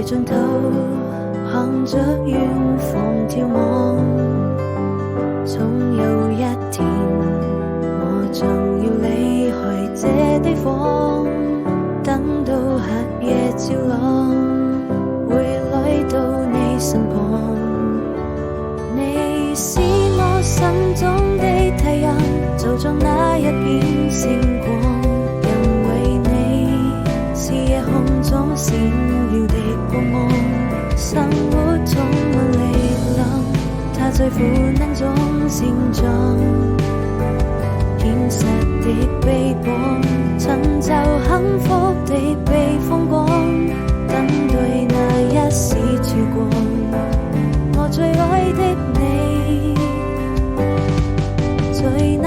盡頭看着遠方眺望，總有一天我將要離開這地方，等到黑夜照亮，會來到你身旁。你是我心中的太陽，就像那一片星光，因為你是夜空中閃耀的光芒，生活充滿力量，它在苦難中成長，現實的臂膀，尋找幸福的避風港，等待那一絲曙光，我最愛的你，在那